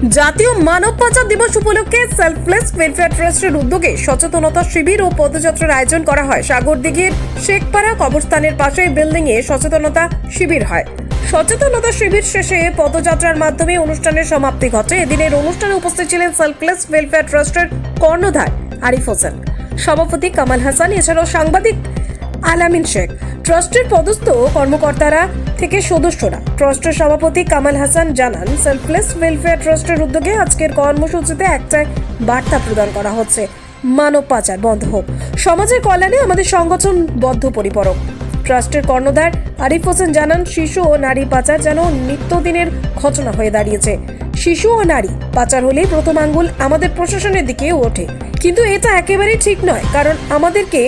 জাতীয় মানব পাচার দিবস উপলক্ষে সেলফলেস ওয়েলফেয়ার ট্রাস্টের উদ্যোগে সচেতনতা শিবির ও পদযাত্রার আয়োজন করা হয়। সাগরদিঘির শেখপাড়া কবরস্থানের পাশে বিল্ডিং এ সচেতনতা শিবির হয়। সচেতনতা শিবির শেষে পদযাত্রার মাধ্যমে অনুষ্ঠানের সমাপ্তি ঘটে। এদিনের অনুষ্ঠানে উপস্থিত ছিলেন সেলফলেস ওয়েলফেয়ার ট্রাস্টের কর্ণধার আরিফ হোসেন, সভাপতি কামাল হাসান, এছাড়াও সাংবাদিক আলামিন শেখ, ট্রাস্টের পদস্থ কর্মকর্তারা থেকে সদস্যরা। ট্রাস্টের সভাপতি কামাল হাসান জানান, সেলফলেস ওয়েলফেয়ার ট্রাস্টের উদ্যোগে আজকের কর্মসূচিতে একটাই বার্তা প্রদান করা হচ্ছে, মানব পাচার বন্ধ হোক, সমাজের কল্যাণে আমাদের সংগঠন বদ্ধপরিপরক। ট্রাস্টের কর্ণধার আরিফ হোসেন জানান, শিশু ও নারী পাচার যেন নিত্যদিনের ঘটনা হয়ে দাঁড়িয়েছে। শিশু ও নারী পাচার হলেই প্রথম আঙ্গুল আমাদের প্রশাসনের দিকে ওঠে, কিন্তু এটা একেবারেই ঠিক নয়, কারণ আমাদেরকে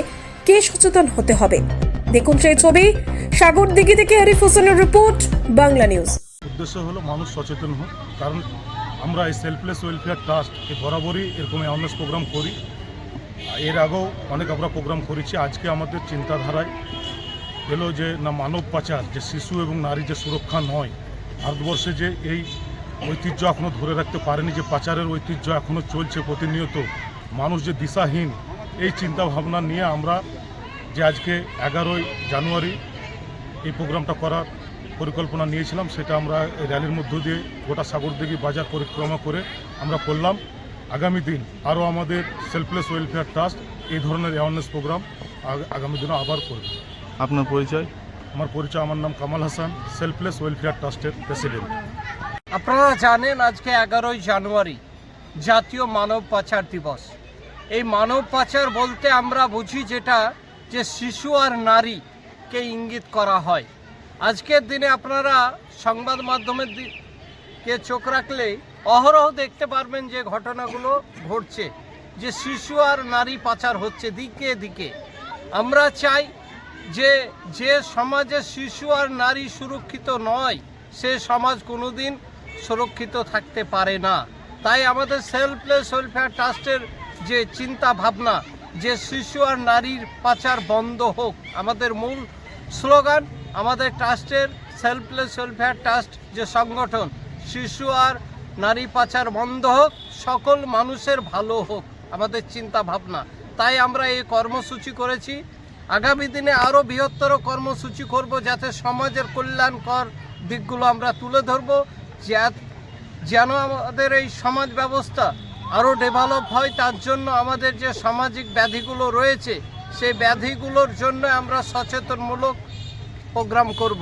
কে সচেতন হতে হবে। দেখুন সেই ছবি। সাগরদিঘি থেকে আরিফ হোসেনের রিপোর্ট, বাংলা নিউজ। উদ্দেশ্য হলো মানুষ সচেতন হোক, কারণ আমরা এই সেলফলেস ওয়েলফেয়ার ট্রাস্ট বরাবরই এরকম অ্যাওয়ারনেস প্রোগ্রাম করি। এর আগেও অনেক আমরা প্রোগ্রাম করেছি। আজকে আমাদের চিন্তাধারায় এলো যে না, মানব পাচার, যে শিশু এবং নারী যে সুরক্ষা নয়, ভারতবর্ষে যে এই ঐতিহ্য এখনও ধরে রাখতে পারেনি, যে পাচারের ঐতিহ্য এখনও চলছে প্রতিনিয়ত, মানুষ যে দিশাহীন, এই চিন্তাভাবনা নিয়ে আমরা যে আজকে 11ই জানুয়ারি এই প্রোগ্রামটা করার পরিকল্পনা নিয়েছিলাম, সেটা আমরা এই র্যালির মধ্য দিয়ে গোটা সাগরদিঘি বাজার পরিক্রমা করে আমরা করলাম। আগামী দিন আরও আমাদের সেলফলেস ওয়েলফেয়ার ট্রাস্ট এই ধরনের অ্যাওয়ারনেস প্রোগ্রাম আগামী দিনে আবার করবে। আপনার পরিচয়? আমার নাম কামাল হাসান, সেলফলেস ওয়েলফেয়ার ট্রাস্টের প্রেসিডেন্ট। আপনারা জানেন আজকে 11ই জানুয়ারি জাতীয় মানব পাচার দিবস। এই মানব পাচার বলতে আমরা বুঝি যেটা যে শিশু আর নারীকে ইঙ্গিত করা হয়। আজকের দিনে আপনারা সংবাদ মাধ্যমের দিকে চোখ রাখলে অহরহ দেখতে পারবেন যে ঘটনাগুলো ঘটছে, যে শিশু আর নারী পাচার হচ্ছে দিকে দিকে। আমরা চাই যে সমাজে শিশু আর নারী সুরক্ষিত নয়, সে সমাজ কোনোদিন সুরক্ষিত থাকতে পারে না। তাই আমাদের সেলফলেস ওয়েলফেয়ার ট্রাস্টের যে চিন্তা ভাবনা, যে শিশু আর নারীর পাচার বন্ধ হোক, আমাদের মূল স্লোগান। আমাদের ট্রাস্টের সেলফলেস ওয়েলফেয়ার ট্রাস্ট যে সংগঠন, শিশু আর নারী পাচার বন্ধ হোক, সকল মানুষের ভালো হোক, আমাদের চিন্তা ভাবনা। তাই আমরা এই কর্মসূচি করেছি। আগামী দিনে আরও বৃহত্তর কর্মসূচি করব, যাতে সমাজের কল্যাণকর দিকগুলো আমরা তুলে ধরব, যেন আমাদের এই সমাজ ব্যবস্থা আরও ডেভেলপ হয়। তার জন্য আমাদের যে সামাজিক ব্যাধিগুলো রয়েছে, সেই ব্যাধিগুলোর জন্য আমরা সচেতনমূলক প্রোগ্রাম করব।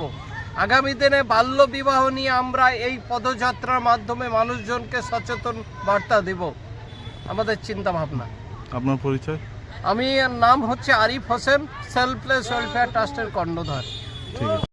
আগামী দিনে বাল্য বিবাহ নিয়ে আমরা এই পদযাত্রার মাধ্যমে মানুষজনকে সচেতন বার্তা দেব, আমাদের চিন্তা ভাবনা। আপনার পরিচয়? নাম হচ্ছে আরিফ হোসেন, সেলফলেস ওয়েলফেয়ার ট্রাস্টের কর্ণধার। ঠিক আছে।